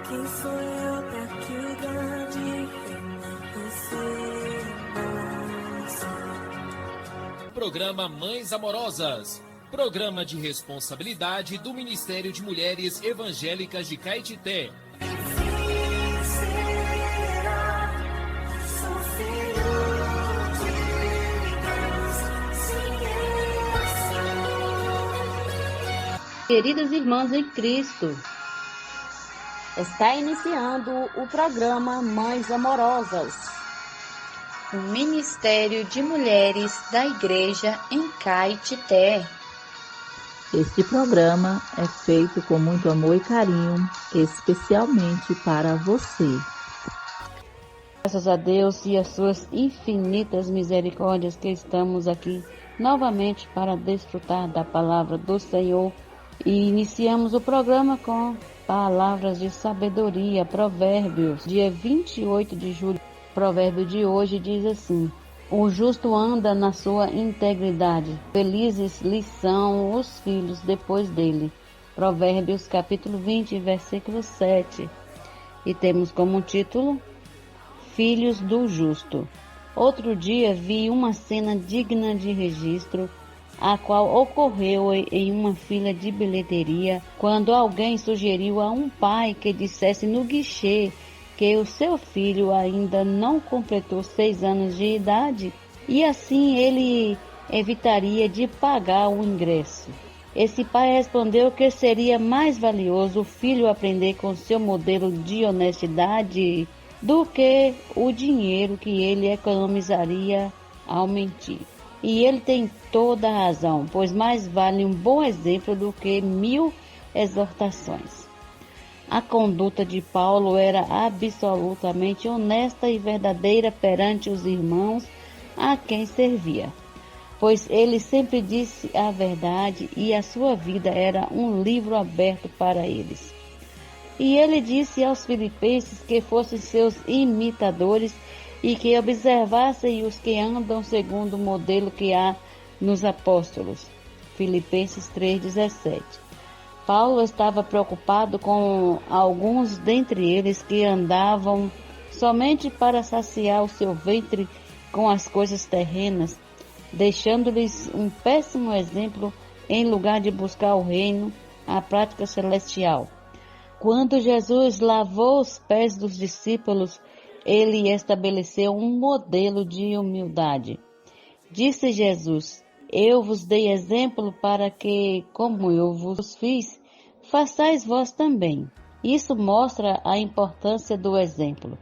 Quem sou eu pra que o grande rei receba? Programa Mães Amorosas. Programa de responsabilidade do Ministério de Mulheres Evangélicas de Caetité. Queridas irmãs em Cristo, está iniciando o programa Mães Amorosas, o Ministério de Mulheres da Igreja em Caetité. Este programa é feito com muito amor e carinho, especialmente para você. Graças a Deus e as suas infinitas misericórdias que estamos aqui novamente para desfrutar da palavra do Senhor. E iniciamos o programa com palavras de sabedoria, Provérbios, dia 28 de julho. O provérbio de hoje diz assim: o justo anda na sua integridade, felizes lhe são os filhos depois dele. Provérbios capítulo 20, versículo 7. E temos como título, Filhos do Justo. Outro dia vi uma cena digna de registro, a qual ocorreu em uma fila de bilheteria, quando alguém sugeriu a um pai que dissesse no guichê que o seu filho ainda não completou 6 anos de idade e assim ele evitaria de pagar o ingresso. Esse pai respondeu que seria mais valioso o filho aprender com seu modelo de honestidade do que o dinheiro que ele economizaria ao mentir. E ele tem toda a razão, pois mais vale um bom exemplo do que 1000 exortações. A conduta de Paulo era absolutamente honesta e verdadeira perante os irmãos a quem servia, pois ele sempre disse a verdade e a sua vida era um livro aberto para eles. E ele disse aos filipenses que fossem seus imitadores e que observassem os que andam segundo o modelo que há nos apóstolos. Filipenses 3,17. Paulo estava preocupado com alguns dentre eles que andavam somente para saciar o seu ventre com as coisas terrenas, deixando-lhes um péssimo exemplo em lugar de buscar o reino, a prática celestial. Quando Jesus lavou os pés dos discípulos, ele estabeleceu um modelo de humildade. Disse Jesus: eu vos dei exemplo para que, como eu vos fiz, façais vós também. Isso mostra a importância do exemplo.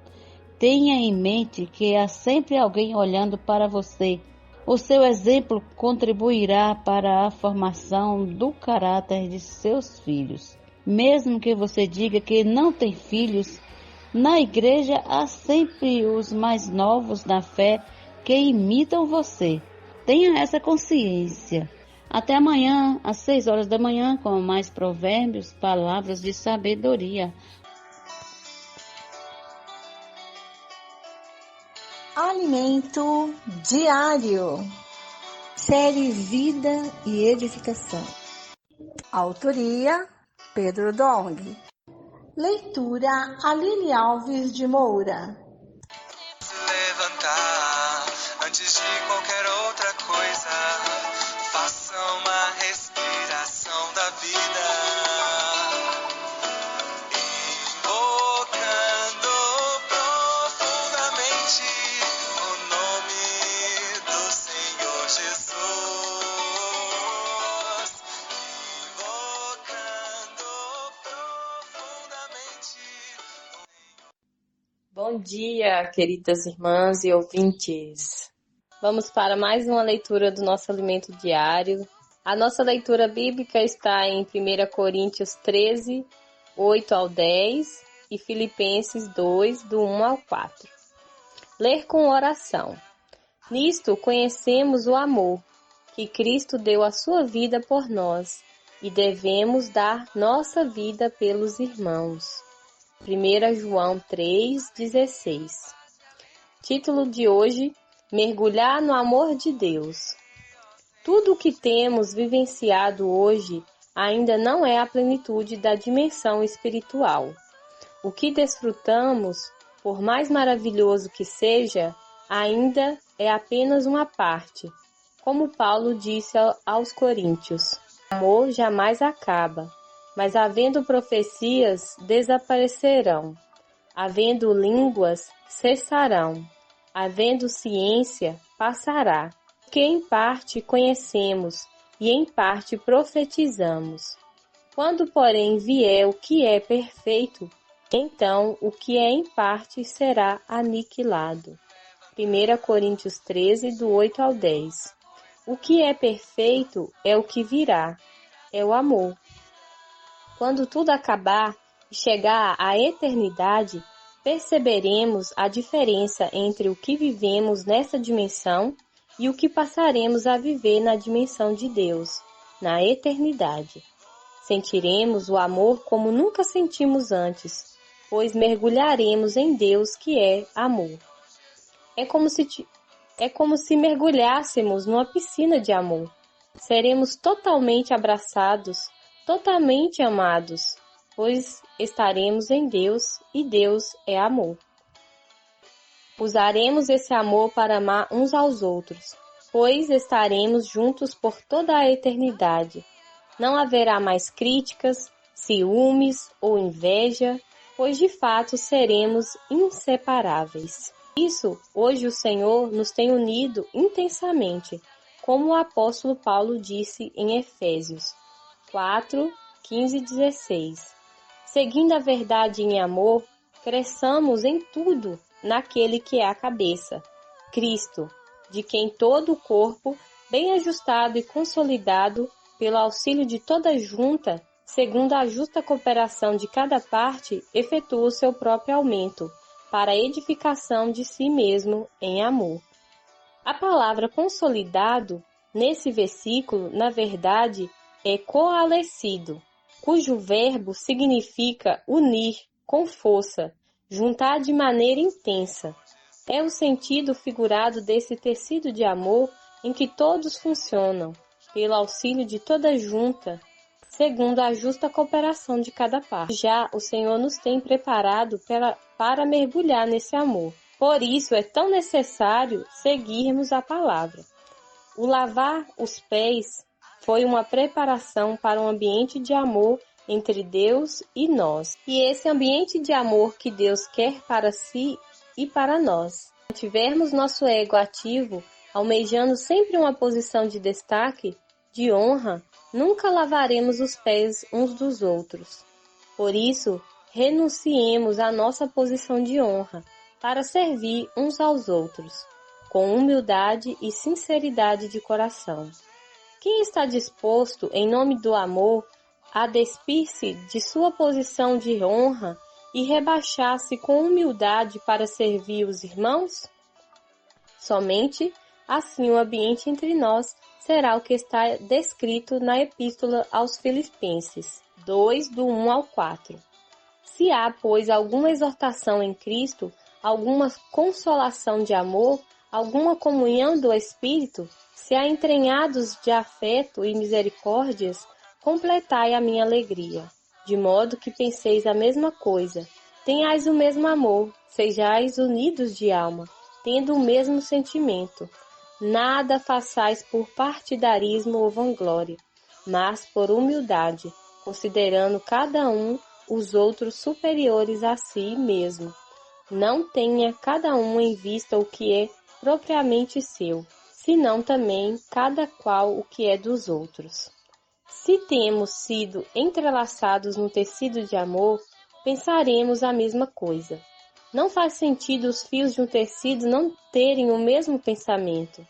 Tenha em mente que há sempre alguém olhando para você. O seu exemplo contribuirá para a formação do caráter de seus filhos. Mesmo que você diga que não tem filhos, na igreja há sempre os mais novos na fé que imitam você. Tenha essa consciência. Até amanhã, às 6 horas da manhã, com mais provérbios, palavras de sabedoria. Alimento diário. Série Vida e Edificação. Autoria: Pedro Dong. Leitura: Aline Alves de Moura. Levantar antes de qualquer outra coisa, faça uma respiração da vida, invocando profundamente o nome do Senhor Jesus. Bom dia, queridas irmãs e ouvintes. Vamos para mais uma leitura do nosso alimento diário. A nossa leitura bíblica está em 1 Coríntios 13, 8 ao 10 e Filipenses 2, do 1 ao 4. Ler com oração. Nisto conhecemos o amor, que Cristo deu a sua vida por nós, e devemos dar nossa vida pelos irmãos. 1 João 3,16. Título de hoje: Mergulhar no amor de Deus. Tudo o que temos vivenciado hoje ainda não é a plenitude da dimensão espiritual. o que desfrutamos, por mais maravilhoso que seja, ainda é apenas uma parte. Como Paulo disse aos Coríntios, o amor jamais acaba, mas havendo profecias, desaparecerão, havendo línguas, cessarão, havendo ciência, passará. Que em parte conhecemos e em parte profetizamos. Quando, porém, vier o que é perfeito, então o que é em parte será aniquilado. 1 Coríntios 13, do 8 ao 10. O que é perfeito é o que virá, é o amor. Quando tudo acabar e chegar à eternidade, perceberemos a diferença entre o que vivemos nessa dimensão e o que passaremos a viver na dimensão de Deus, na eternidade. Sentiremos o amor como nunca sentimos antes, pois mergulharemos em Deus que é amor. É como se mergulhássemos numa piscina de amor. Seremos totalmente abraçados, totalmente amados, pois estaremos em Deus e Deus é amor. Usaremos esse amor para amar uns aos outros, pois estaremos juntos por toda a eternidade. Não haverá mais críticas, ciúmes ou inveja, pois de fato seremos inseparáveis. Isso, hoje o Senhor nos tem unido intensamente, como o apóstolo Paulo disse em Efésios 4, 15 e 16. Seguindo a verdade em amor, cresçamos em tudo naquele que é a cabeça, Cristo, de quem todo o corpo, bem ajustado e consolidado pelo auxílio de toda junta, segundo a justa cooperação de cada parte, efetua o seu próprio aumento, para a edificação de si mesmo em amor. A palavra consolidado, nesse versículo, na verdade, é coalescido, cujo verbo significa unir com força, juntar de maneira intensa. É o sentido figurado desse tecido de amor em que todos funcionam, pelo auxílio de toda junta, segundo a justa cooperação de cada parte. Já o Senhor nos tem preparado para mergulhar nesse amor. Por isso é tão necessário seguirmos a palavra. O lavar os pés foi uma preparação para um ambiente de amor entre Deus e nós. E esse ambiente de amor que Deus quer para si e para nós. Se tivermos nosso ego ativo, almejando sempre uma posição de destaque, de honra, nunca lavaremos os pés uns dos outros. Por isso, renunciemos à nossa posição de honra para servir uns aos outros, com humildade e sinceridade de coração. Quem está disposto, em nome do amor, a despir-se de sua posição de honra e rebaixar-se com humildade para servir os irmãos? Somente assim o ambiente entre nós será o que está descrito na Epístola aos Filipenses 2, do 1 ao 4. Se há, pois, alguma exortação em Cristo, alguma consolação de amor, alguma comunhão do Espírito, se há entranhados de afeto e misericórdias, completai a minha alegria, de modo que penseis a mesma coisa, tenhais o mesmo amor, sejais unidos de alma, tendo o mesmo sentimento. Nada façais por partidarismo ou vanglória, mas por humildade, considerando cada um os outros superiores a si mesmo. Não tenha cada um em vista o que é propriamente seu, senão também cada qual o que é dos outros. Se temos sido entrelaçados no tecido de amor, pensaremos a mesma coisa. Não faz sentido os fios de um tecido não terem o mesmo pensamento.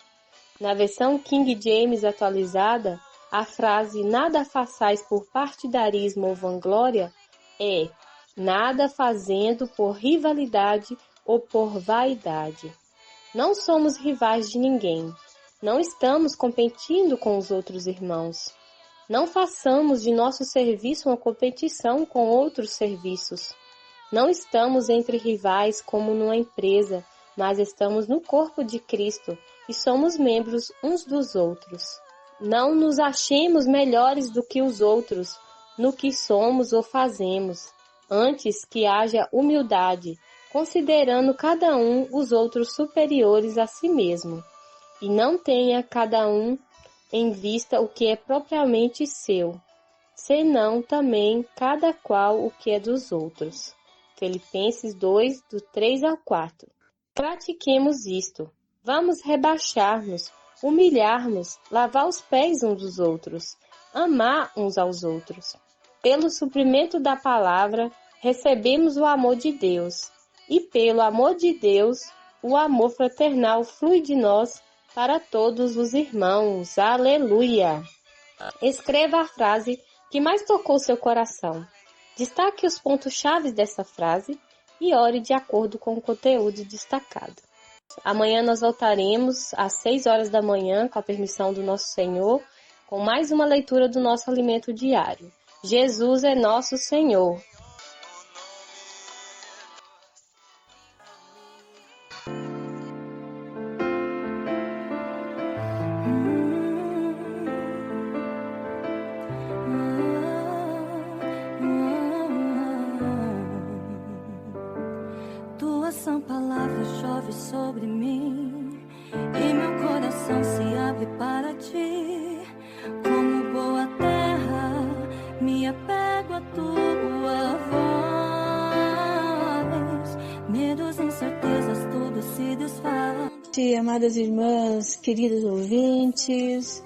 Na versão King James atualizada, a frase "nada façais por partidarismo ou vanglória" é "nada fazendo por rivalidade ou por vaidade". Não somos rivais de ninguém. Não estamos competindo com os outros irmãos. Não façamos de nosso serviço uma competição com outros serviços. Não estamos entre rivais como numa empresa, mas estamos no corpo de Cristo e somos membros uns dos outros. Não nos achemos melhores do que os outros no que somos ou fazemos. antes que haja humildade, considerando cada um os outros superiores a si mesmo, e não tenha cada um em vista o que é propriamente seu, senão também cada qual o que é dos outros. Filipenses 2, do 3 ao 4. Pratiquemos isto. Vamos rebaixar-nos, humilhar-nos, lavar os pés uns dos outros, amar uns aos outros. Pelo suprimento da palavra, recebemos o amor de Deus, e pelo amor de Deus, o amor fraternal flui de nós para todos os irmãos. Aleluia! Escreva a frase que mais tocou seu coração. Destaque os pontos-chave dessa frase e ore de acordo com o conteúdo destacado. Amanhã nós voltaremos às 6 horas da manhã, com a permissão do nosso Senhor, com mais uma leitura do nosso alimento diário. Jesus é nosso Senhor. Tua sã palavra chove sobre mim e meu coração se abre para ti. Como boa terra, me apego a tua voz. Medos, incertezas, tudo se desfaz. Amadas irmãs, queridos ouvintes,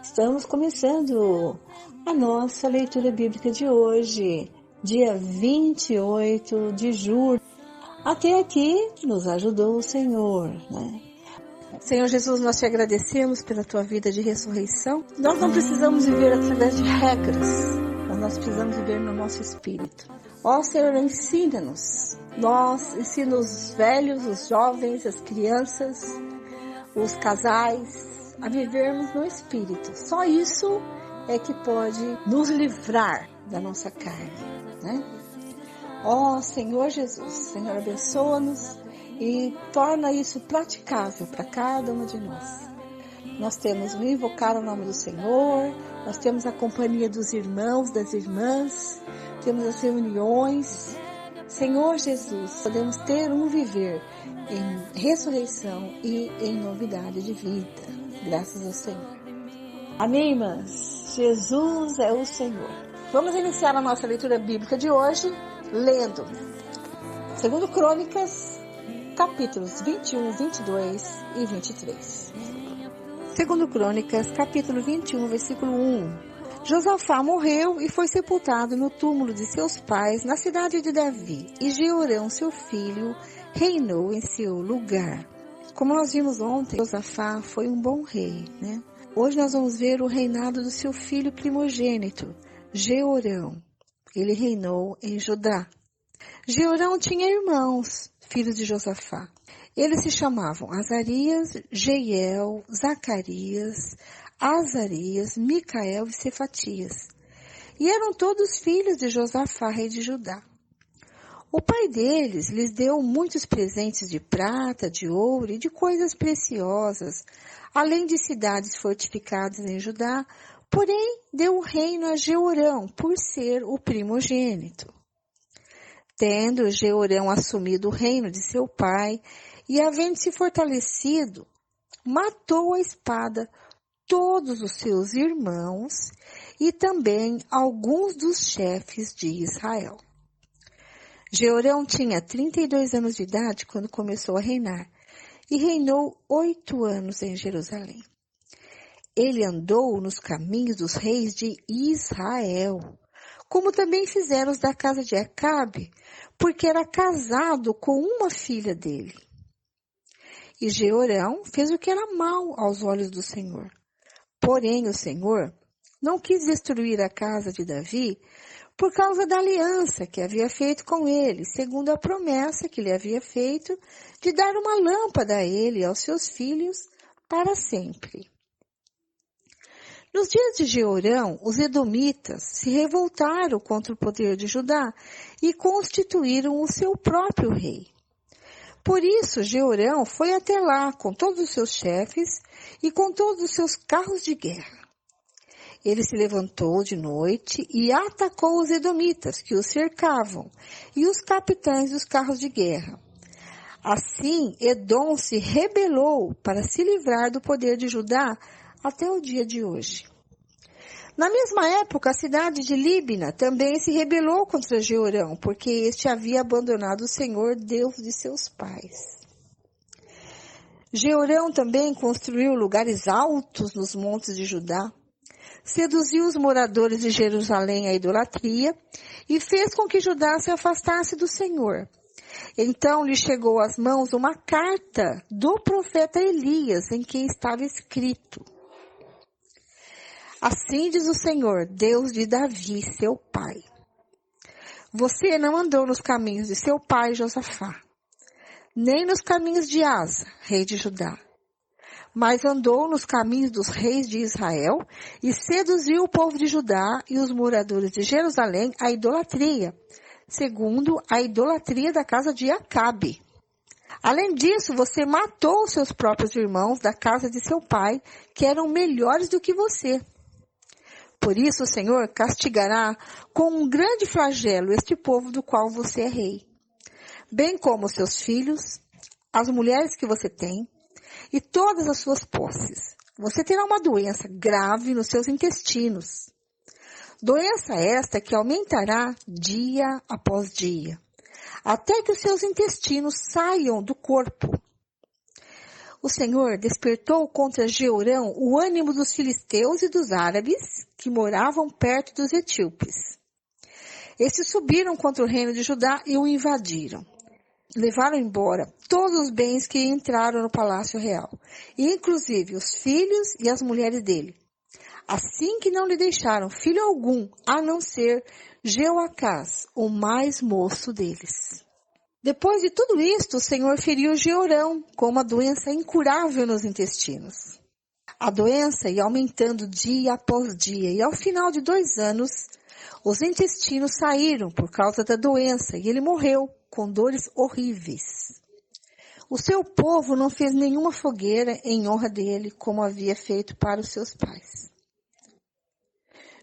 estamos começando a nossa leitura bíblica de hoje, dia 28 de julho. Até aqui nos ajudou o Senhor, né? Senhor Jesus, nós te agradecemos pela tua vida de ressurreição. Nós não precisamos viver através de regras, mas nós precisamos viver no nosso espírito. Ó Senhor, ensina-nos. Ensina os velhos, os jovens, as crianças, os casais, a vivermos no espírito. Só isso é que pode nos livrar da nossa carne, né? Ó Senhor Jesus, Senhor, abençoa-nos e torna isso praticável para cada uma de nós. Nós temos o invocar o nome do Senhor, nós temos a companhia dos irmãos, das irmãs, temos as reuniões. Senhor Jesus, podemos ter um viver em ressurreição e em novidade de vida. Graças ao Senhor. Amém, irmãs? Jesus é o Senhor. Vamos iniciar a nossa leitura bíblica de hoje lendo 2 Crônicas, capítulos 21, 22 e 23. 2 Crônicas, capítulo 21, versículo 1. Josafá morreu e foi sepultado no túmulo de seus pais na cidade de Davi, e Jeorão, seu filho, reinou em seu lugar. Como nós vimos ontem, Josafá foi um bom rei, né? Hoje nós vamos ver o reinado do seu filho primogênito, Jeorão. Ele reinou em Judá. Jeorão tinha irmãos, filhos de Josafá. Eles se chamavam Azarias, Jeiel, Zacarias, Azarias, Micael e Cefatias. E eram todos filhos de Josafá, rei de Judá. O pai deles lhes deu muitos presentes de prata, de ouro e de coisas preciosas, além de cidades fortificadas em Judá, porém deu o reino a Jeorão, por ser o primogênito. Tendo Jeorão assumido o reino de seu pai e havendo se fortalecido, matou a espada todos os seus irmãos e também alguns dos chefes de Israel. Jeorão tinha 32 anos de idade quando começou a reinar e reinou 8 anos em Jerusalém. Ele andou nos caminhos dos reis de Israel, como também fizeram os da casa de Acabe, porque era casado com uma filha dele. E Jeorão fez o que era mal aos olhos do Senhor. Porém, o Senhor não quis destruir a casa de Davi por causa da aliança que havia feito com ele, segundo a promessa que lhe havia feito de dar uma lâmpada a ele e aos seus filhos para sempre. Nos dias de Jeorão, os edomitas se revoltaram contra o poder de Judá e constituíram o seu próprio rei. Por isso, Jeorão foi até lá com todos os seus chefes e com todos os seus carros de guerra. Ele se levantou de noite e atacou os edomitas que os cercavam e os capitães dos carros de guerra. Assim, Edom se rebelou para se livrar do poder de Judá até o dia de hoje. Na mesma época, a cidade de Líbna também se rebelou contra Jeorão, porque este havia abandonado o Senhor, Deus de seus pais. Jeorão também construiu lugares altos nos montes de Judá, seduziu os moradores de Jerusalém à idolatria e fez com que Judá se afastasse do Senhor. Então lhe chegou às mãos uma carta do profeta Elias, em que estava escrito: Assim diz o Senhor, Deus de Davi, seu pai. Você não andou nos caminhos de seu pai Josafá, nem nos caminhos de Asa, rei de Judá, mas andou nos caminhos dos reis de Israel e seduziu o povo de Judá e os moradores de Jerusalém à idolatria, segundo a idolatria da casa de Acabe. Além disso, você matou seus próprios irmãos da casa de seu pai, que eram melhores do que você. Por isso o Senhor castigará com um grande flagelo este povo do qual você é rei, bem como seus filhos, as mulheres que você tem e todas as suas posses. Você terá uma doença grave nos seus intestinos. Doença esta que aumentará dia após dia, até que os seus intestinos saiam do corpo. O Senhor despertou contra Jeorão o ânimo dos filisteus e dos árabes que moravam perto dos etíopes. Estes subiram contra o reino de Judá e o invadiram. Levaram embora todos os bens que entraram no palácio real, inclusive os filhos e as mulheres dele. Assim que não lhe deixaram filho algum, a não ser Jeoacás, o mais moço deles. Depois de tudo isto, o Senhor feriu Jeorão com uma doença incurável nos intestinos. A doença ia aumentando dia após dia, e ao final de 2 anos, os intestinos saíram por causa da doença, e ele morreu com dores horríveis. O seu povo não fez nenhuma fogueira em honra dele, como havia feito para os seus pais.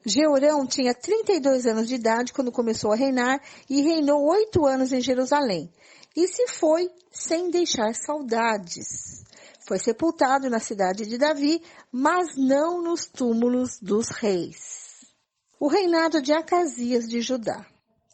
Jeorão tinha 32 anos de idade quando começou a reinar e reinou 8 anos em Jerusalém. E se foi sem deixar saudades. Foi sepultado na cidade de Davi, mas não nos túmulos dos reis. O reinado de Acasias de Judá.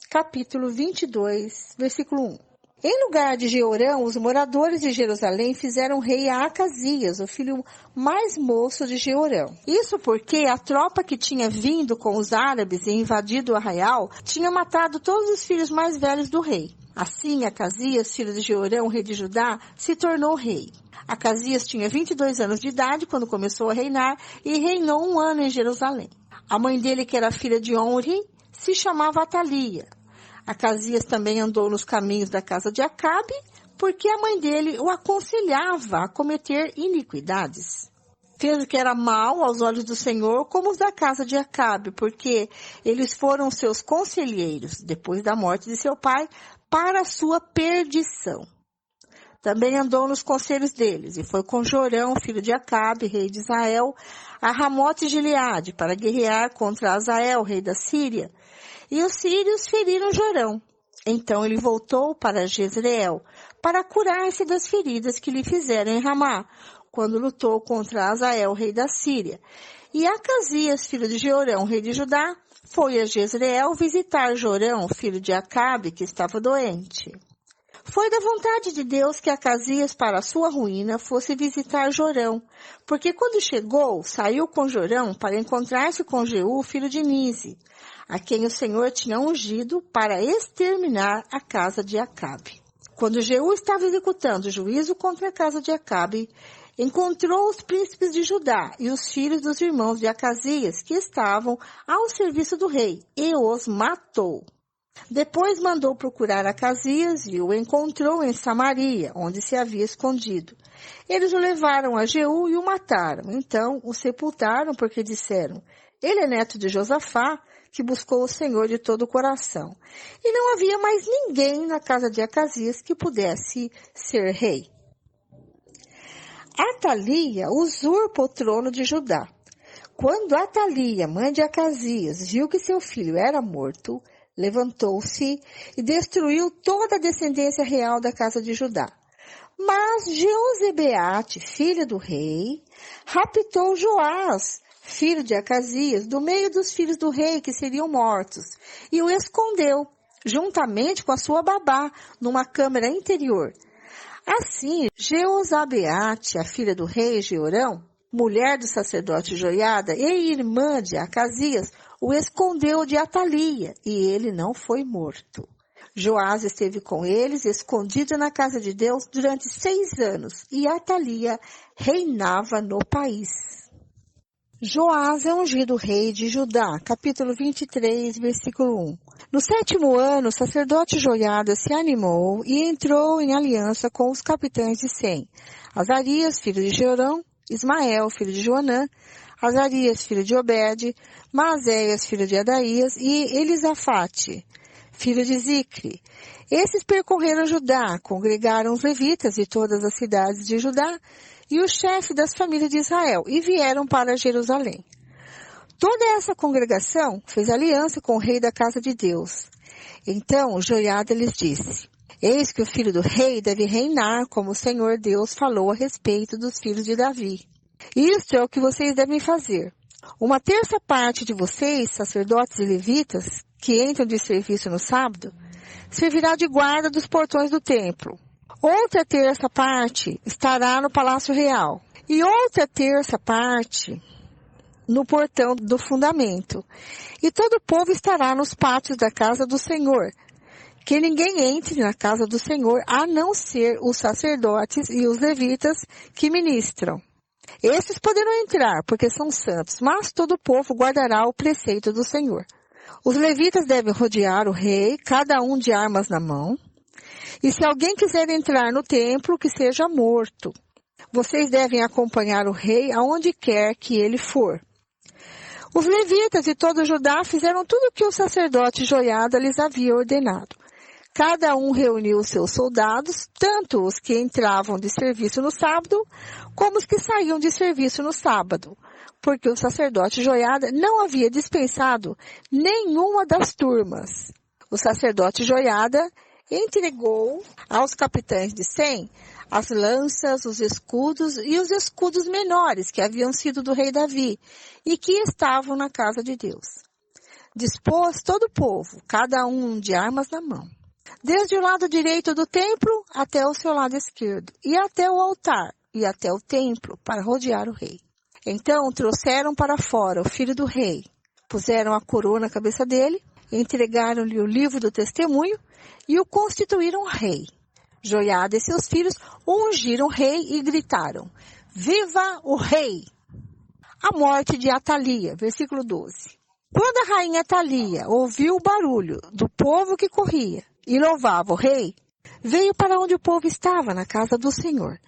Capítulo 22, versículo 1. Em lugar de Jeorão, os moradores de Jerusalém fizeram rei a Acasias, o filho mais moço de Jeorão. Isso porque a tropa que tinha vindo com os árabes e invadido o arraial tinha matado todos os filhos mais velhos do rei. Assim, Acasias, filho de Jeorão, rei de Judá, se tornou rei. Acasias tinha 22 anos de idade quando começou a reinar e reinou 1 ano em Jerusalém. A mãe dele, que era filha de Omri, se chamava Atalia. Acasias também andou nos caminhos da casa de Acabe, porque a mãe dele o aconselhava a cometer iniquidades. Fez o que era mal aos olhos do Senhor, como os da casa de Acabe, porque eles foram seus conselheiros, depois da morte de seu pai, para a sua perdição. Também andou nos conselhos deles, e foi com Jorão, filho de Acabe, rei de Israel, a Ramote Gileade, para guerrear contra Azael, rei da Síria. E os sírios feriram Jorão. Então ele voltou para Jezreel, para curar-se das feridas que lhe fizeram em Ramá, quando lutou contra Azael, rei da Síria. E Acasias, filho de Jeorão, rei de Judá, foi a Jezreel visitar Jorão, filho de Acabe, que estava doente. Foi da vontade de Deus que Acasias, para a sua ruína, fosse visitar Jorão, porque quando chegou, saiu com Jorão para encontrar-se com Jeú, filho de Nise, a quem o Senhor tinha ungido para exterminar a casa de Acabe. Quando Jeú estava executando juízo contra a casa de Acabe, encontrou os príncipes de Judá e os filhos dos irmãos de Acasias, que estavam ao serviço do rei, e os matou. Depois mandou procurar Acasias e o encontrou em Samaria, onde se havia escondido. Eles o levaram a Jeú e o mataram. Então o sepultaram, porque disseram: ele é neto de Josafá, que buscou o Senhor de todo o coração. E não havia mais ninguém na casa de Acasias que pudesse ser rei. Atalia usurpa o trono de Judá. Quando Atalia, mãe de Acasias, viu que seu filho era morto, levantou-se e destruiu toda a descendência real da casa de Judá. Mas Jeozebeate, filha do rei, raptou Joás, filho de Acasias, do meio dos filhos do rei que seriam mortos, e o escondeu, juntamente com a sua babá, numa câmara interior. Assim, Jeozabeate, a filha do rei Jeorão, mulher do sacerdote Joiada e irmã de Acasias, o escondeu de Atalia, e ele não foi morto. Joás esteve com eles, escondido na casa de Deus, durante 6 anos, e Atalia reinava no país. Joás é ungido rei de Judá, capítulo 23, versículo 1. No 7º ano, o sacerdote Joiada se animou e entrou em aliança com os capitães de Sem, Azarias, filho de Jeorão, Ismael, filho de Joanã, Azarias, filho de Obed, Maazéias, filho de Adaías, e Elisafate, filho de Zicre. Esses percorreram Judá, congregaram os levitas de todas as cidades de Judá e o chefe das famílias de Israel, e vieram para Jerusalém. Toda essa congregação fez aliança com o rei da casa de Deus. Então Joiada lhes disse: Eis que o filho do rei deve reinar, como o Senhor Deus falou a respeito dos filhos de Davi. Isto é o que vocês devem fazer. 1/3 parte de vocês, sacerdotes e levitas, que entram de serviço no sábado, servirá de guarda dos portões do templo. Outra 1/3 parte estará no palácio real. E outra 1/3 parte no portão do fundamento. E todo o povo estará nos pátios da casa do Senhor. Que ninguém entre na casa do Senhor, a não ser os sacerdotes e os levitas que ministram. Esses poderão entrar, porque são santos, mas todo o povo guardará o preceito do Senhor. Os levitas devem rodear o rei, cada um de armas na mão. E se alguém quiser entrar no templo, que seja morto. Vocês devem acompanhar o rei aonde quer que ele for. Os levitas e todo Judá fizeram tudo o que o sacerdote Joiada lhes havia ordenado. Cada um reuniu os seus soldados, tanto os que entravam de serviço no sábado, como os que saíam de serviço no sábado, porque o sacerdote Joiada não havia dispensado nenhuma das turmas. O sacerdote Joiada entregou aos capitães de Sem as lanças, os escudos e os escudos menores que haviam sido do rei Davi e que estavam na casa de Deus. Dispôs todo o povo, cada um de armas na mão, desde o lado direito do templo até o seu lado esquerdo, e até o altar, e até o templo, para rodear o rei. Então trouxeram para fora o filho do rei, puseram a coroa na cabeça dele, entregaram-lhe o livro do testemunho e o constituíram rei. Joiada e seus filhos ungiram o rei e gritaram: Viva o rei! A morte de Atalia, versículo 12. Quando a rainha Atalia ouviu o barulho do povo que corria e louvava o rei, veio para onde o povo estava, na casa do Senhor.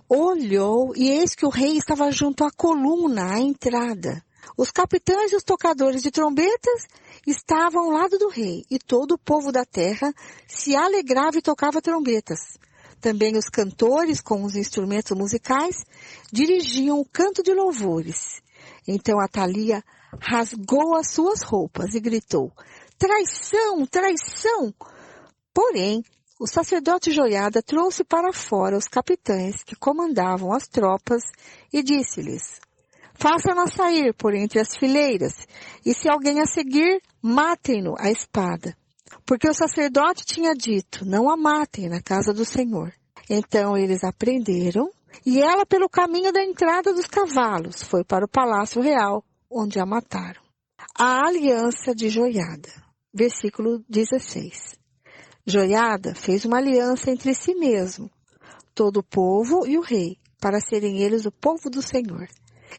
Olhou e eis que o rei estava junto à coluna, à entrada. Os capitães e os tocadores de trombetas estavam ao lado do rei, e todo o povo da terra se alegrava e tocava trombetas. Também os cantores, com os instrumentos musicais, dirigiam o canto de louvores. Então Atalia rasgou as suas roupas e gritou: Traição! Traição! Porém, o sacerdote Joiada trouxe para fora os capitães que comandavam as tropas e disse-lhes: Façam-na sair por entre as fileiras, e se alguém a seguir, matem-no à espada. Porque o sacerdote tinha dito: Não a matem na casa do Senhor. Então eles a prenderam, e ela, pelo caminho da entrada dos cavalos, foi para o palácio real, onde a mataram. A aliança de Joiada. Versículo 16. Joiada fez uma aliança entre si mesmo, todo o povo e o rei, para serem eles o povo do Senhor.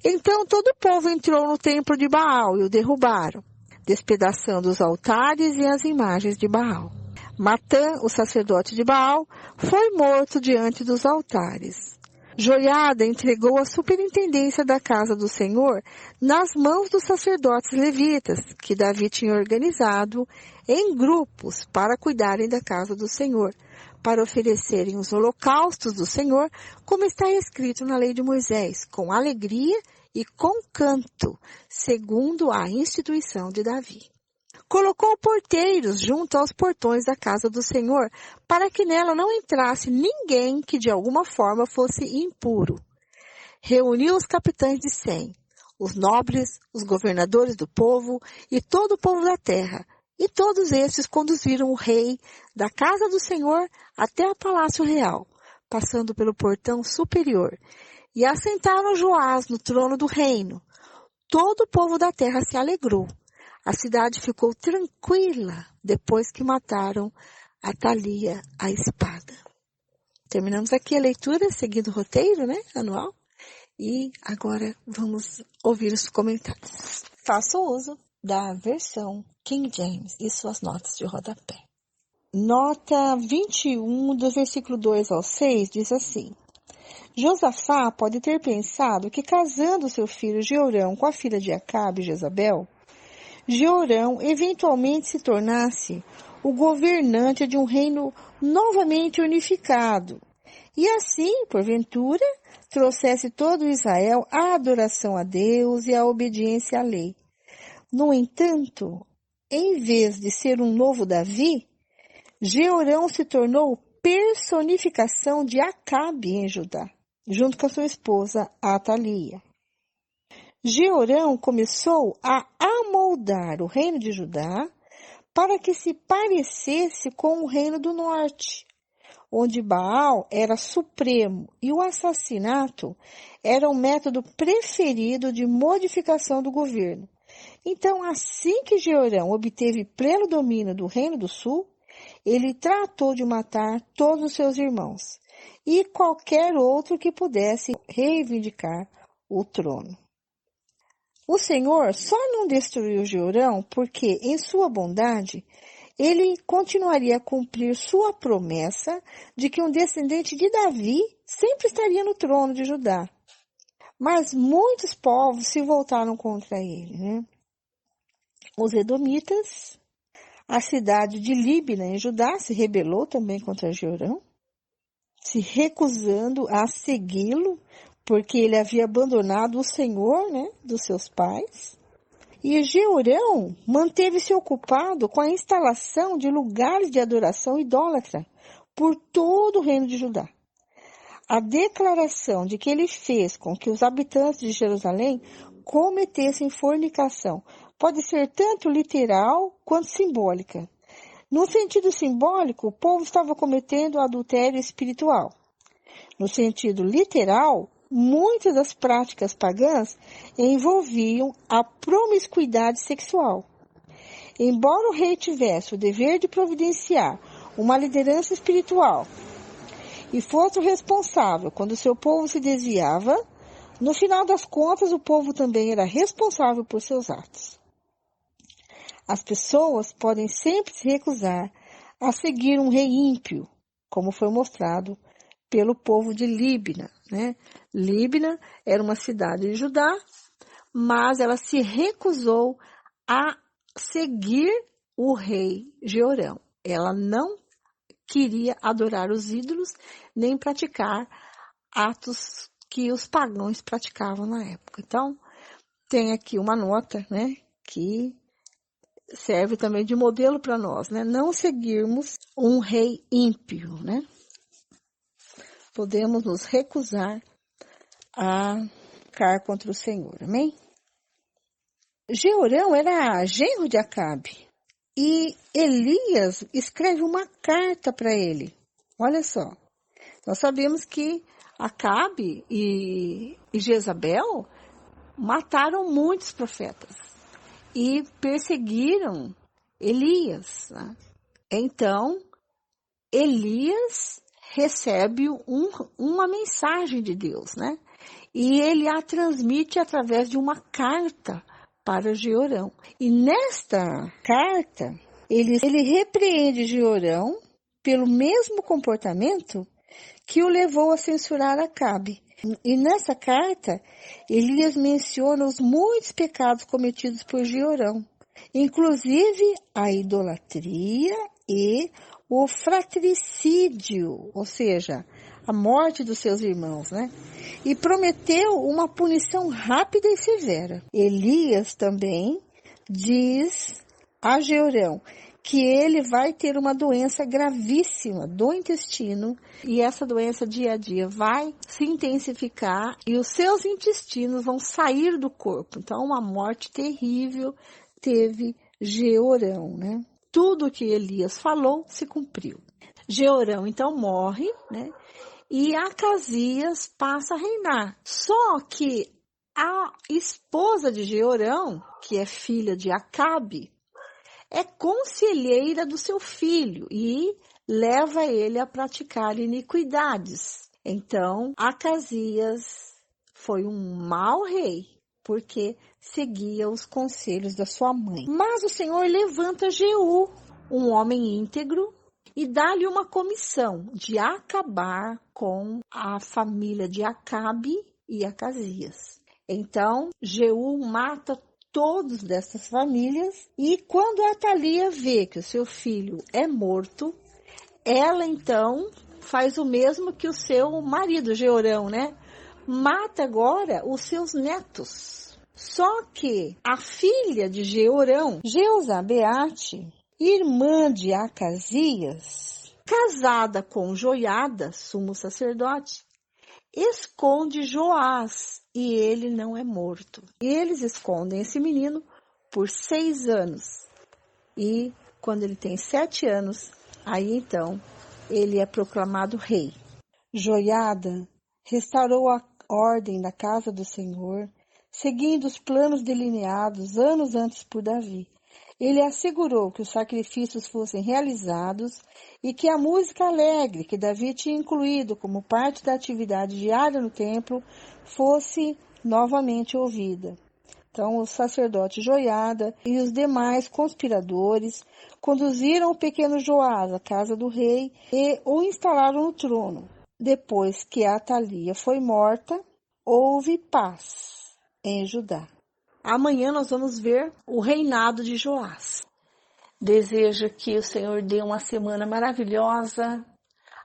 Então todo o povo entrou no templo de Baal e o derrubaram, despedaçando os altares e as imagens de Baal. Matã, o sacerdote de Baal, foi morto diante dos altares. Joiada entregou a superintendência da casa do Senhor nas mãos dos sacerdotes levitas, que Davi tinha organizado em grupos para cuidarem da casa do Senhor, para oferecerem os holocaustos do Senhor, como está escrito na lei de Moisés, com alegria e com canto, segundo a instituição de Davi. Colocou porteiros junto aos portões da casa do Senhor, para que nela não entrasse ninguém que de alguma forma fosse impuro. Reuniu os capitães de 100, os nobres, os governadores do povo e todo o povo da terra, e todos estes conduziram o rei da casa do Senhor até o palácio real, passando pelo portão superior, e assentaram Joás no trono do reino. Todo o povo da terra se alegrou. A cidade ficou tranquila depois que mataram Atalia a espada. Terminamos aqui a leitura, seguindo o roteiro, anual. E agora vamos ouvir os comentários. Faço uso da versão King James e suas notas de rodapé. Nota 21, do versículo 2 ao 6, diz assim: Josafá pode ter pensado que casando seu filho Jeorão com a filha de Acabe, Jezabel, Jeorão eventualmente se tornasse o governante de um reino novamente unificado, e assim, porventura, trouxesse todo Israel à adoração a Deus e à obediência à lei. No entanto, em vez de ser um novo Davi, Jeorão se tornou personificação de Acabe em Judá, junto com a sua esposa Atalia. Jeorão começou a amoldar o reino de Judá para que se parecesse com o reino do norte, onde Baal era supremo e o assassinato era o método preferido de modificação do governo. Então, assim que Jeorão obteve pleno domínio do reino do sul, ele tratou de matar todos os seus irmãos e qualquer outro que pudesse reivindicar o trono. O Senhor só não destruiu Jeorão porque, em sua bondade, ele continuaria a cumprir sua promessa de que um descendente de Davi sempre estaria no trono de Judá. Mas muitos povos se voltaram contra ele, Os edomitas, a cidade de Líbina, em Judá, se rebelou também contra Jeorão, se recusando a segui-lo, porque ele havia abandonado o Senhor, dos seus pais. E Jeorão manteve-se ocupado com a instalação de lugares de adoração idólatra por todo o reino de Judá. A declaração de que ele fez com que os habitantes de Jerusalém cometessem fornicação pode ser tanto literal quanto simbólica. No sentido simbólico, o povo estava cometendo adultério espiritual. No sentido literal, muitas das práticas pagãs envolviam a promiscuidade sexual. Embora o rei tivesse o dever de providenciar uma liderança espiritual e fosse o responsável quando seu povo se desviava, no final das contas o povo também era responsável por seus atos. As pessoas podem sempre se recusar a seguir um rei ímpio, como foi mostrado pelo povo de Líbina, Líbina era uma cidade de Judá, mas ela se recusou a seguir o rei Jeorão. Ela não queria adorar os ídolos, nem praticar atos que os pagãos praticavam na época. Então, tem aqui uma nota, que serve também de modelo para nós, Não seguirmos um rei ímpio, Podemos nos recusar a ficar contra o Senhor, amém? Jeorão era genro de Acabe e Elias escreve uma carta para ele. Olha só, nós sabemos que Acabe e Jezabel mataram muitos profetas e perseguiram Elias. Então, Elias recebe uma mensagem de Deus, E ele a transmite através de uma carta para Jeorão. E nesta carta, ele repreende Jeorão pelo mesmo comportamento que o levou a censurar Acabe. E nessa carta, Elias menciona os muitos pecados cometidos por Jeorão, inclusive a idolatria e o fratricídio, ou seja, a morte dos seus irmãos, né? E prometeu uma punição rápida e severa. Elias também diz a Jeorão que ele vai ter uma doença gravíssima do intestino e essa doença dia a dia vai se intensificar e os seus intestinos vão sair do corpo. Então, uma morte terrível teve Jeorão, né? Tudo que Elias falou se cumpriu. Jeorão, então, morre, né? E Acasias passa a reinar. Só que a esposa de Jeorão, que é filha de Acabe, é conselheira do seu filho e leva ele a praticar iniquidades. Então, Acasias foi um mau rei, porque seguia os conselhos da sua mãe. Mas o Senhor levanta Jeú, um homem íntegro, e dá-lhe uma comissão de acabar com a família de Acabe e Acasias. Então, Jeú mata todos dessas famílias e quando Atalia vê que o seu filho é morto, ela então faz o mesmo que o seu marido, Jeorão, né? Mata agora os seus netos. Só que a filha de Jeorão, Jeozabeate, irmã de Acasias, casada com Joiada, sumo sacerdote, esconde Joás e ele não é morto. E eles escondem esse menino por 6 anos. E quando ele tem 7 anos, aí então ele é proclamado rei. Joiada restaurou a ordem da casa do Senhor, seguindo os planos delineados anos antes por Davi. Ele assegurou que os sacrifícios fossem realizados e que a música alegre que Davi tinha incluído como parte da atividade diária no templo fosse novamente ouvida. Então, o sacerdote Joiada e os demais conspiradores conduziram o pequeno Joás à casa do rei e o instalaram no trono. Depois que Atalia foi morta, houve paz em Judá. Amanhã nós vamos ver o reinado de Joás. Desejo que o Senhor dê uma semana maravilhosa.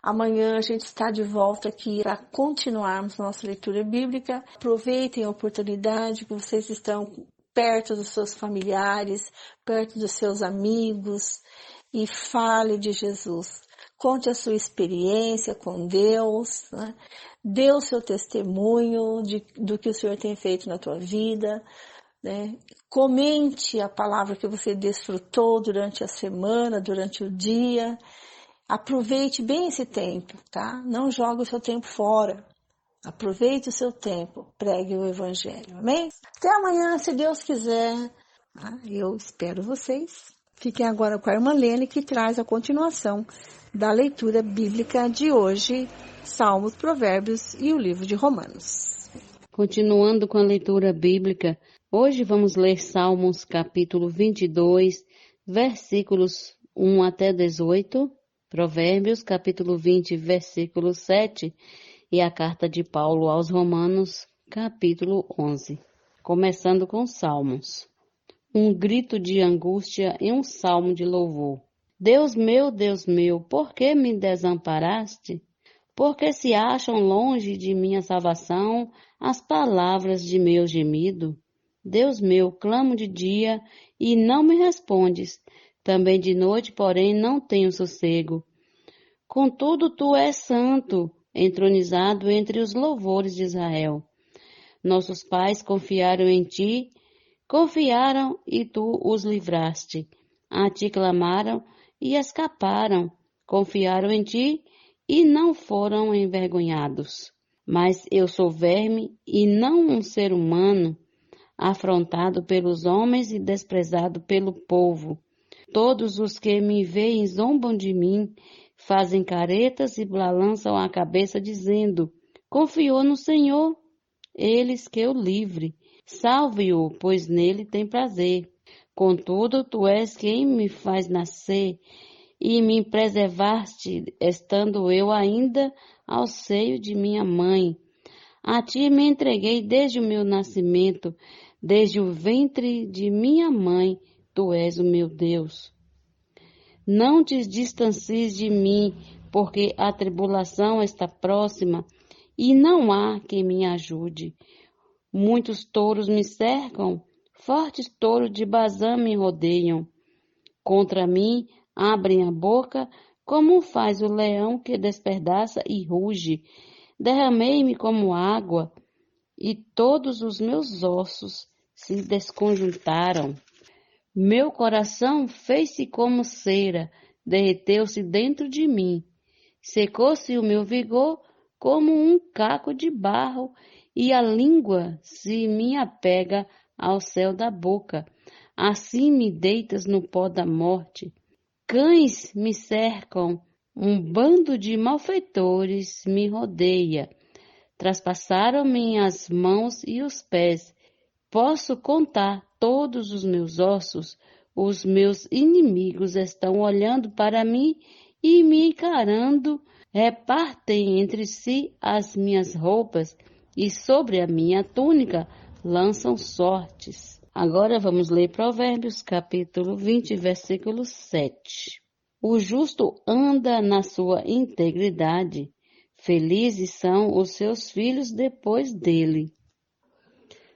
Amanhã a gente está de volta aqui para continuarmos nossa leitura bíblica. Aproveitem a oportunidade que vocês estão perto dos seus familiares, perto dos seus amigos e fale de Jesus. Conte a sua experiência com Deus, né? Dê o seu testemunho do que o Senhor tem feito na tua vida. Né? Comente a palavra que você desfrutou durante a semana, durante o dia. Aproveite bem esse tempo, tá? Não jogue o seu tempo fora. Aproveite o seu tempo, pregue o Evangelho, amém? Até amanhã, se Deus quiser. Tá? Eu espero vocês. Fiquem agora com a irmã Lene, que traz a continuação da leitura bíblica de hoje, Salmos, Provérbios e o livro de Romanos. Continuando com a leitura bíblica, hoje vamos ler Salmos capítulo 22, versículos 1 até 18, Provérbios capítulo 20, versículo 7 e a carta de Paulo aos Romanos capítulo 11. Começando com Salmos. Um grito de angústia e um salmo de louvor. Deus meu, por que me desamparaste? Porque se acham longe de minha salvação as palavras de meu gemido? Deus meu, clamo de dia e não me respondes. Também de noite, porém, não tenho sossego. Contudo, tu és santo, entronizado entre os louvores de Israel. Nossos pais confiaram em ti, confiaram e tu os livraste. A ti clamaram e escaparam, confiaram em ti e não foram envergonhados. Mas eu sou verme e não um ser humano, afrontado pelos homens e desprezado pelo povo. Todos os que me veem zombam de mim, fazem caretas e balançam a cabeça dizendo, confiou no Senhor, eles que o livre. Salve-o, pois nele tem prazer. Contudo, tu és quem me faz nascer e me preservaste, estando eu ainda ao seio de minha mãe. A ti me entreguei desde o meu nascimento, desde o ventre de minha mãe, tu és o meu Deus. Não te distancies de mim, porque a tribulação está próxima e não há quem me ajude. Muitos touros me cercam, fortes touros de Bazã me rodeiam. Contra mim abrem a boca, como faz o leão que despedaça e ruge. Derramei-me como água, e todos os meus ossos se desconjuntaram. Meu coração fez-se como cera, derreteu-se dentro de mim. Secou-se o meu vigor como um caco de barro, e a língua se me apega ao céu da boca. Assim me deitas no pó da morte. Cães me cercam, um bando de malfeitores me rodeia. Traspassaram-me as mãos e os pés. Posso contar todos os meus ossos. Os meus inimigos estão olhando para mim e me encarando. Repartem entre si as minhas roupas e sobre a minha túnica lançam sortes. Agora vamos ler Provérbios, capítulo 20, versículo 7. O justo anda na sua integridade. Felizes são os seus filhos depois dele.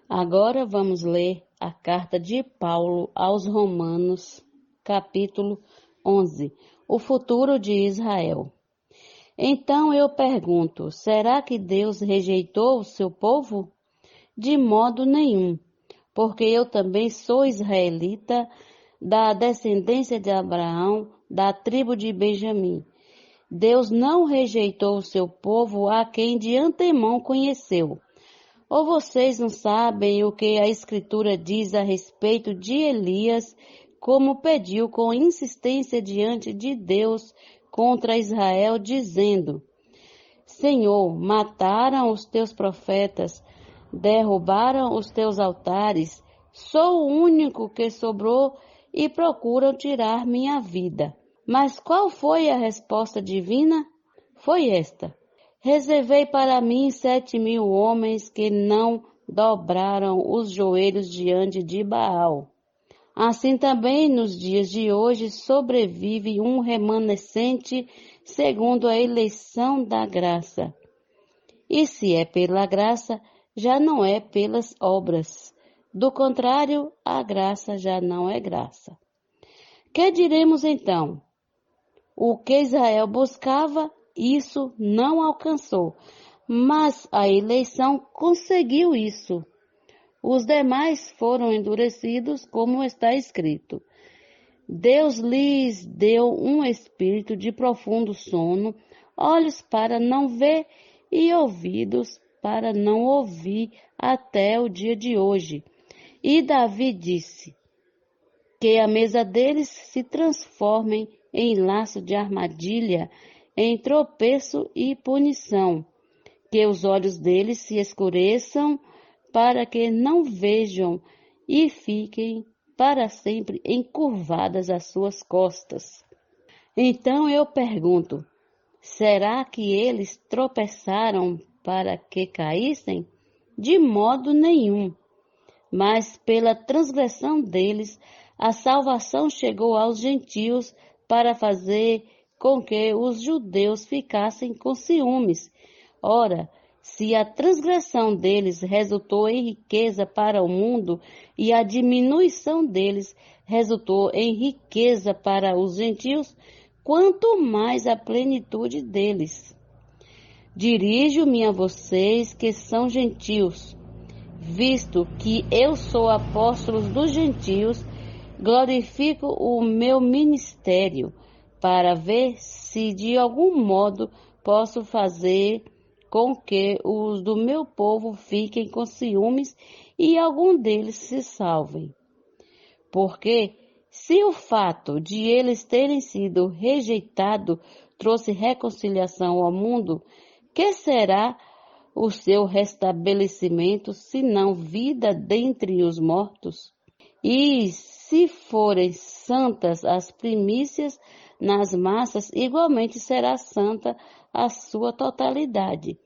Agora vamos ler a carta de Paulo aos Romanos, capítulo 11. O futuro de Israel. Então eu pergunto, será que Deus rejeitou o seu povo? De modo nenhum, porque eu também sou israelita, da descendência de Abraão, da tribo de Benjamim. Deus não rejeitou o seu povo a quem de antemão conheceu. Ou vocês não sabem o que a Escritura diz a respeito de Elias, como pediu com insistência diante de Deus contra Israel, dizendo: Senhor, mataram os teus profetas, derrubaram os teus altares, sou o único que sobrou e procuram tirar minha vida. Mas qual foi a resposta divina? Foi esta: reservei para mim 7.000 homens que não dobraram os joelhos diante de Baal. Assim também nos dias de hoje sobrevive um remanescente segundo a eleição da graça. E se é pela graça, já não é pelas obras. Do contrário, a graça já não é graça. Que diremos então? O que Israel buscava, isso não alcançou, mas a eleição conseguiu isso. Os demais foram endurecidos, como está escrito. Deus lhes deu um espírito de profundo sono, olhos para não ver e ouvidos para não ouvir até o dia de hoje. E Davi disse: que a mesa deles se transforme em laço de armadilha, em tropeço e punição, que os olhos deles se escureçam, para que não vejam e fiquem para sempre encurvadas as suas costas. Então eu pergunto, será que eles tropeçaram para que caíssem? De modo nenhum. Mas pela transgressão deles, a salvação chegou aos gentios para fazer com que os judeus ficassem com ciúmes. Ora, se a transgressão deles resultou em riqueza para o mundo e a diminuição deles resultou em riqueza para os gentios, quanto mais a plenitude deles. Dirijo-me a vocês que são gentios, visto que eu sou apóstolo dos gentios, glorifico o meu ministério para ver se de algum modo posso fazer com que os do meu povo fiquem com ciúmes e algum deles se salvem. Porque se o fato de eles terem sido rejeitados trouxe reconciliação ao mundo, que será o seu restabelecimento, senão vida dentre os mortos? E se forem santas as primícias nas massas, igualmente será santa a sua totalidade.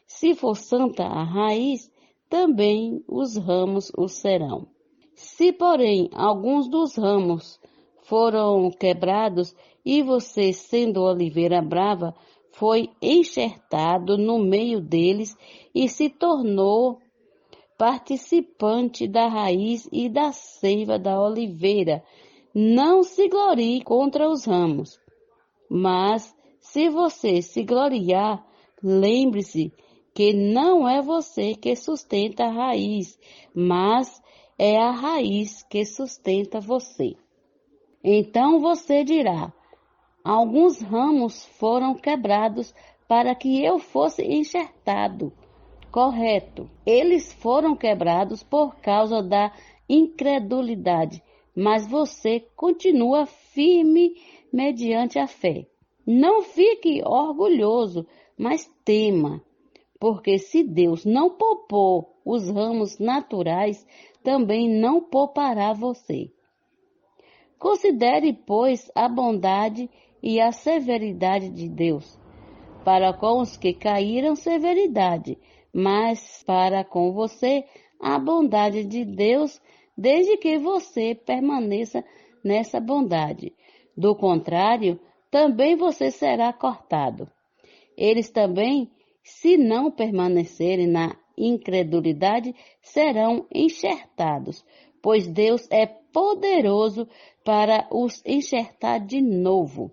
Se for santa a raiz, também os ramos o serão. Se, porém, alguns dos ramos foram quebrados e você, sendo oliveira brava, foi enxertado no meio deles e se tornou participante da raiz e da seiva da oliveira. Não se glorie contra os ramos, mas se você se gloriar, lembre-se que não é você que sustenta a raiz, mas é a raiz que sustenta você. Então você dirá: alguns ramos foram quebrados para que eu fosse enxertado. Correto. Eles foram quebrados por causa da incredulidade, mas você continua firme mediante a fé. Não fique orgulhoso, mas tema, porque se Deus não poupou os ramos naturais, também não poupará você. Considere, pois, a bondade e a severidade de Deus. Para com os que caíram, severidade, mas para com você, a bondade de Deus, desde que você permaneça nessa bondade. Do contrário, também você será cortado. Eles também, se não permanecerem na incredulidade, serão enxertados, pois Deus é poderoso para os enxertar de novo.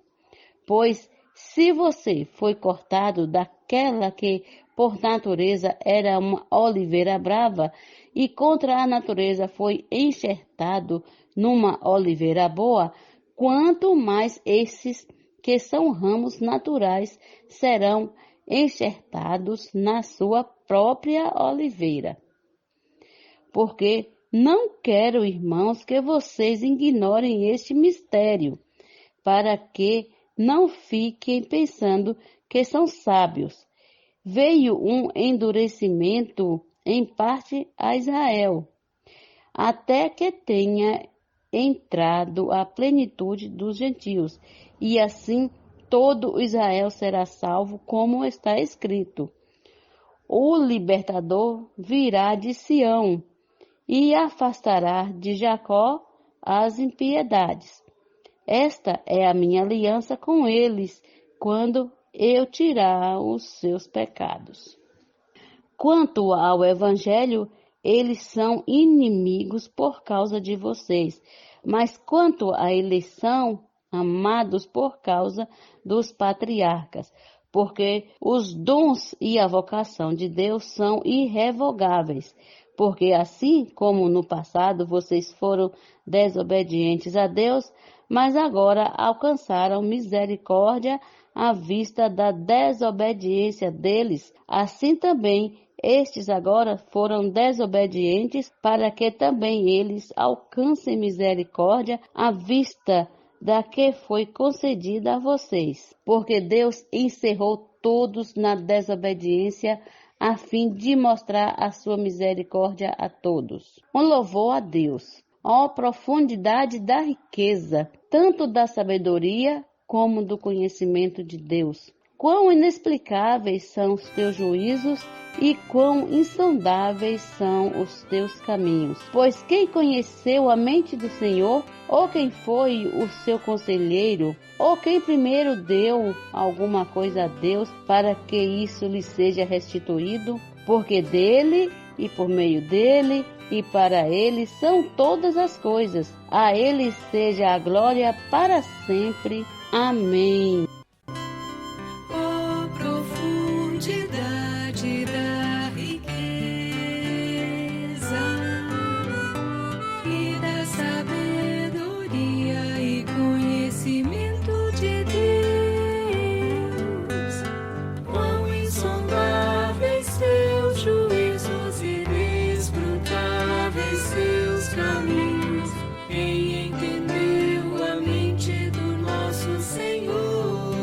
Pois se você foi cortado daquela que por natureza era uma oliveira brava e contra a natureza foi enxertado numa oliveira boa, quanto mais esses que são ramos naturais serão enxertados na sua própria oliveira. Porque não quero, irmãos, que vocês ignorem este mistério, para que não fiquem pensando que são sábios. Veio um endurecimento em parte a Israel, até que tenha entrado a plenitude dos gentios, e assim todo Israel será salvo, como está escrito. O libertador virá de Sião e afastará de Jacó as impiedades. Esta é a minha aliança com eles, quando eu tirar os seus pecados. Quanto ao Evangelho, eles são inimigos por causa de vocês, mas quanto à eleição, amados por causa dos patriarcas, porque os dons e a vocação de Deus são irrevogáveis, porque assim como no passado vocês foram desobedientes a Deus, mas agora alcançaram misericórdia à vista da desobediência deles, assim também estes agora foram desobedientes para que também eles alcancem misericórdia à vista da que foi concedida a vocês. Porque Deus encerrou todos na desobediência a fim de mostrar a sua misericórdia a todos. Um louvor a Deus. Ó profundidade da riqueza, tanto da sabedoria como do conhecimento de Deus. Quão inexplicáveis são os teus juízos e quão insondáveis são os teus caminhos. Pois quem conheceu a mente do Senhor, ou quem foi o seu conselheiro, ou quem primeiro deu alguma coisa a Deus para que isso lhe seja restituído? Porque dele e por meio dele e para ele são todas as coisas. A ele seja a glória para sempre. Amém. Oh, profundidade da riqueza e da sabedoria e conhecimento de Deus. Quão insondáveis seus juízos e inescrutáveis seus caminhos. Quem entendeu a mente do nosso Senhor?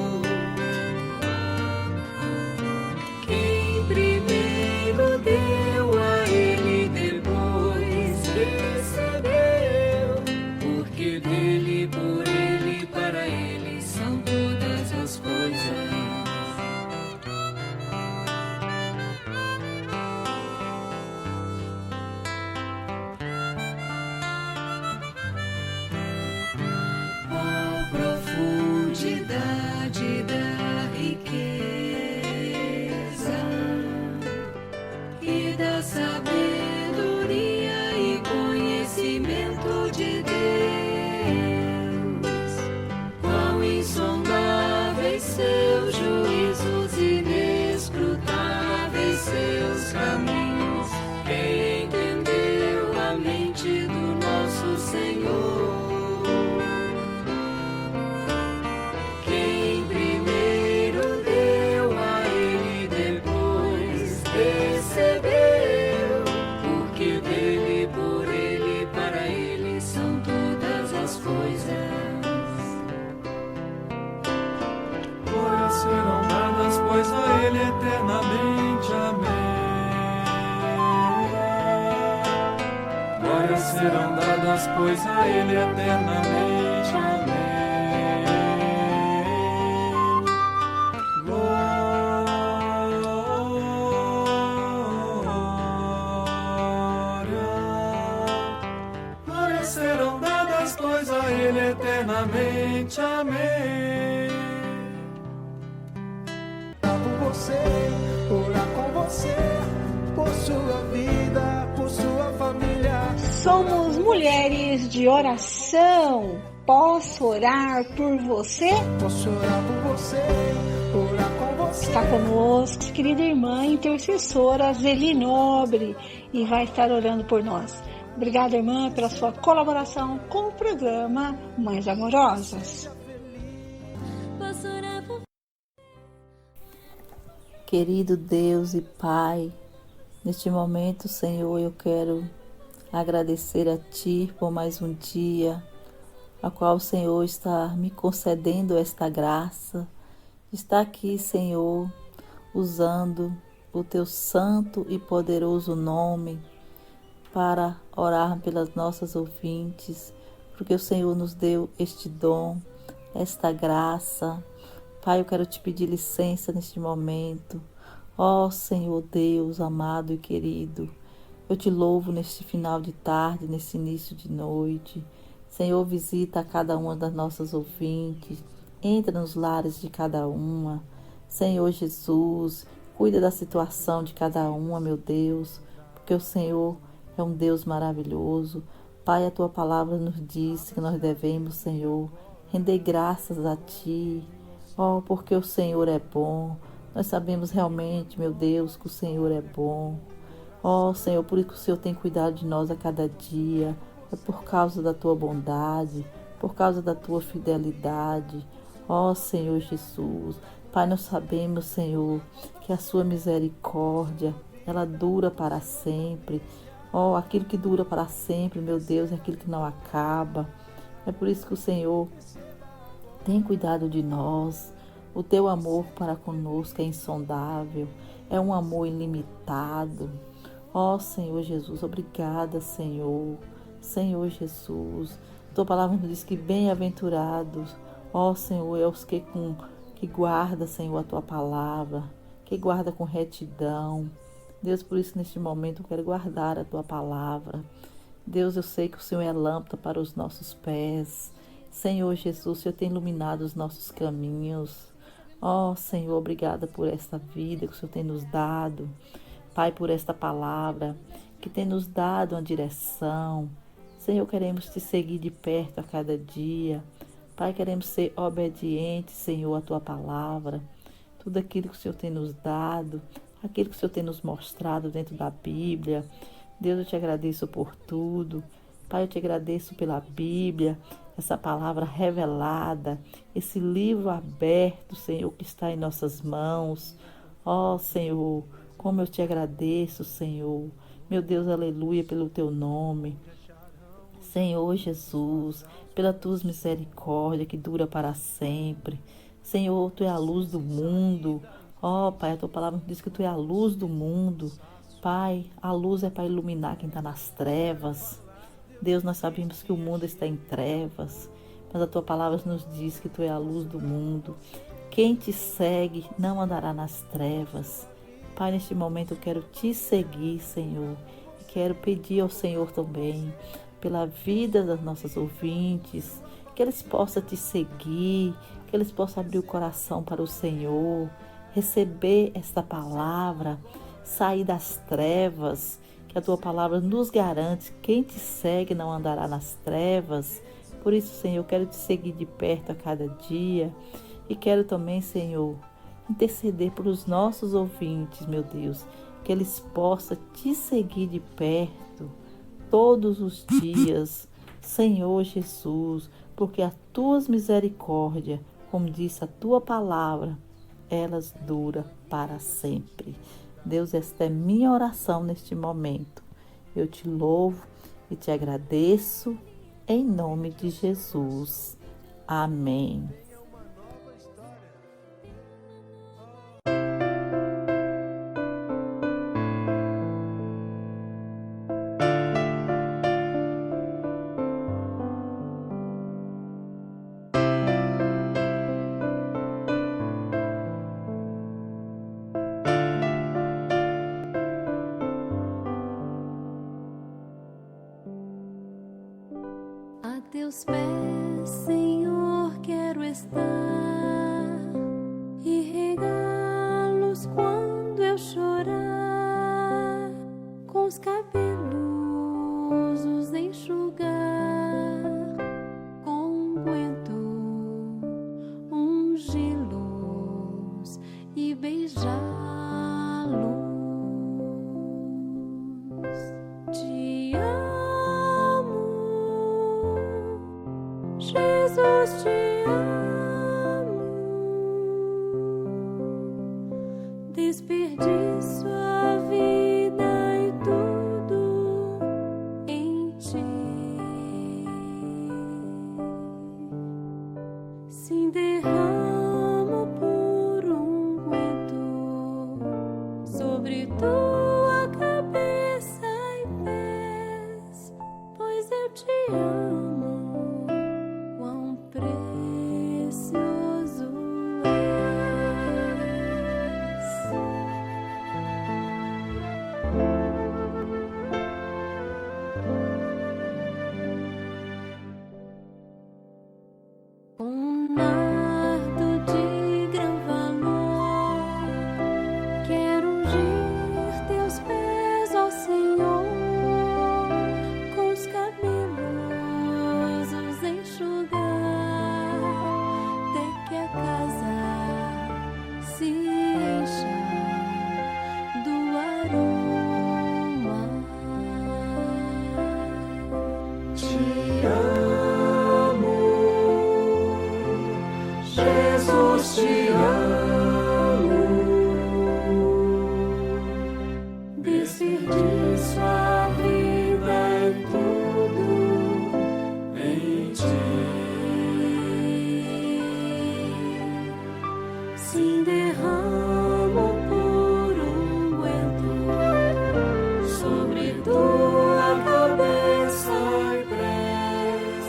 serão dadas, pois a Ele eternamente. Amém. Glórias serão dadas, pois a Ele eternamente. Amém. Por você, orar com você, por sua vida, por sua família. Somos mulheres de oração. Posso orar por você? Posso orar por você, orar com você. Está conosco, querida irmã intercessora Zeli Nobre, e vai estar orando por nós. Obrigada, irmã, pela sua colaboração com o programa Mães Amorosas. Querido Deus e Pai, neste momento, Senhor, eu quero agradecer a Ti por mais um dia, a qual o Senhor está me concedendo esta graça, está aqui, Senhor, usando o Teu santo e poderoso nome para orar pelas nossas ouvintes, porque o Senhor nos deu este dom, esta graça. Pai, eu quero te pedir licença neste momento. Ó Senhor Deus amado e querido, eu te louvo neste final de tarde, nesse início de noite. Senhor, visita a cada uma das nossas ouvintes, entra nos lares de cada uma. Senhor Jesus, cuida da situação de cada uma, meu Deus, porque o Senhor é um Deus maravilhoso. Pai, a Tua palavra nos diz que nós devemos, Senhor, render graças a Ti. Oh, porque o Senhor é bom. Nós sabemos realmente, meu Deus, que o Senhor é bom. Oh, Senhor, por isso que o Senhor tem cuidado de nós a cada dia. É por causa da Tua bondade, por causa da Tua fidelidade. Oh, Senhor Jesus. Pai, nós sabemos, Senhor, que a Sua misericórdia, ela dura para sempre. Oh, aquilo que dura para sempre, meu Deus, é aquilo que não acaba. É por isso que o Senhor tem cuidado de nós. O Teu amor para conosco é insondável, é um amor ilimitado. Ó Senhor Jesus, obrigada, Senhor. Senhor Jesus, Tua palavra nos diz que bem-aventurados, ó Senhor, é os que guarda, Senhor, a Tua palavra, que guarda com retidão. Deus, por isso neste momento eu quero guardar a Tua palavra. Deus, eu sei que o Senhor é lâmpada para os nossos pés. Senhor Jesus, o Senhor tem iluminado os nossos caminhos. Ó Senhor, obrigada por esta vida que o Senhor tem nos dado. Pai, por esta palavra que tem nos dado uma direção. Senhor, queremos Te seguir de perto a cada dia. Pai, queremos ser obedientes, Senhor, à Tua palavra. Tudo aquilo que o Senhor tem nos dado, aquilo que o Senhor tem nos mostrado dentro da Bíblia. Deus, eu Te agradeço por tudo. Pai, eu Te agradeço pela Bíblia, essa palavra revelada, esse livro aberto, Senhor, que está em nossas mãos. Ó, Senhor, como eu Te agradeço, Senhor. Meu Deus, aleluia, pelo Teu nome. Senhor Jesus, pela Tua misericórdia que dura para sempre. Senhor, Tu é a luz do mundo. Ó, Pai, a Tua palavra diz que Tu é a luz do mundo. Pai, a luz é para iluminar quem está nas trevas. Deus, nós sabemos que o mundo está em trevas, mas a Tua palavra nos diz que Tu é a luz do mundo. Quem Te segue não andará nas trevas. Pai, neste momento eu quero Te seguir, Senhor, e quero pedir ao Senhor também pela vida das nossas ouvintes, que eles possam Te seguir, que eles possam abrir o coração para o Senhor, receber esta palavra, sair das trevas, que a Tua palavra nos garante, quem Te segue não andará nas trevas. Por isso, Senhor, eu quero Te seguir de perto a cada dia e quero também, Senhor, interceder por os nossos ouvintes, meu Deus, que eles possam Te seguir de perto todos os dias, Senhor Jesus, porque as Tuas misericórdias, como disse a Tua palavra, elas duram para sempre. Deus, esta é minha oração neste momento. Eu Te louvo e Te agradeço em nome de Jesus. Amém. teus pés, Senhor, quero estar e regá-los quando eu chorar, com os cabelos os enxugar, com unguento ungí-los e beijá-los. Te amo, Jesus, te amo. Desperdiço a vida e tudo em ti. Se derramo por unguento sobre tua cabeça e pés, pois eu te amo, quão precioso és. Um nardo de grão valor, quero ungir teus pés, ó Senhor, com os cabelos os enxugar, até que a casa se encha do aroma. Te amo, Jesus, te amo. Desperdiço a vida e tudo em ti. Se derramo por unguento sobre tua cabeça e pés,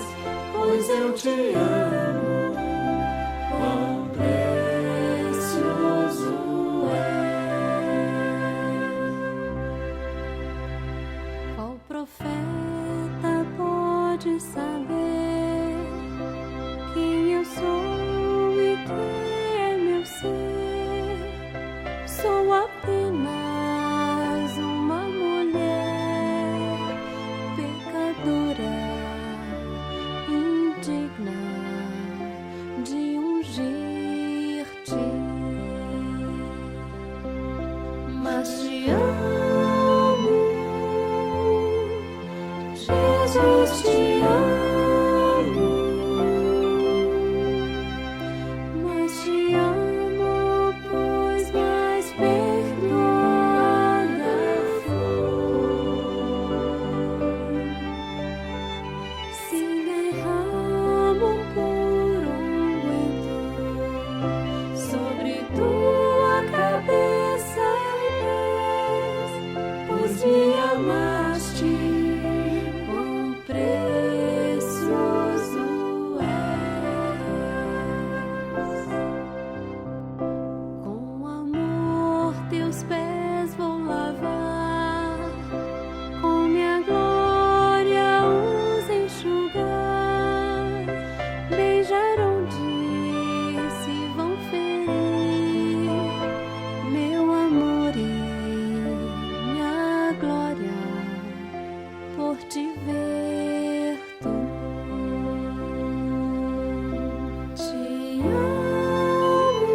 pois eu te amo, quão precioso és. Qual profeta pode saber quem eu sou e quem é meu ser? Sou apenas uma mulher pecadora, indigna de ungir-te, mas te amo, Jesus, te amo, mas te amo, pois mais perdoada fui. Se derramo por unguento sobre tua cabeça e pés, pois me amaste, quão precioso és. Com amor teus pés vou lavar, com minha glória os enxugar, beijar onde se vão ferir, meu amor e minha glória, por te ver tu. Te amo,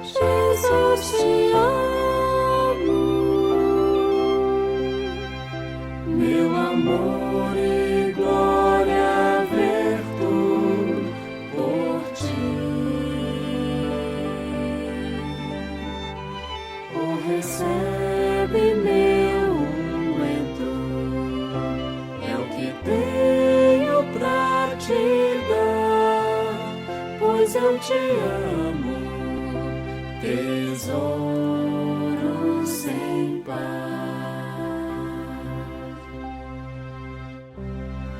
Jesus, te amo, meu amor e glória, ver tu por ti. Oh, recebe meu unguento, é o que tenho pra te dar, pois eu te amo, tesouro sem par.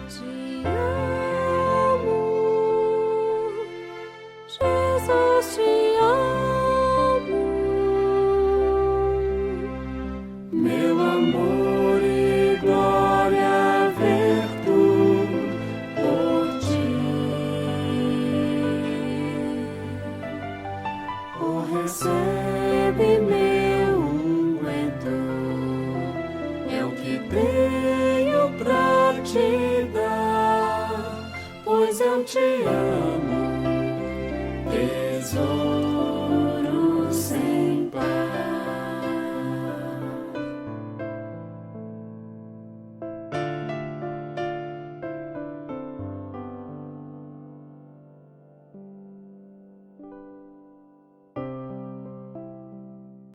Te amo, Jesus, te amo, meu amor e glória, ver tu recebe meu unguento, é o que tenho pra te dar, pois eu te amo, tesouro.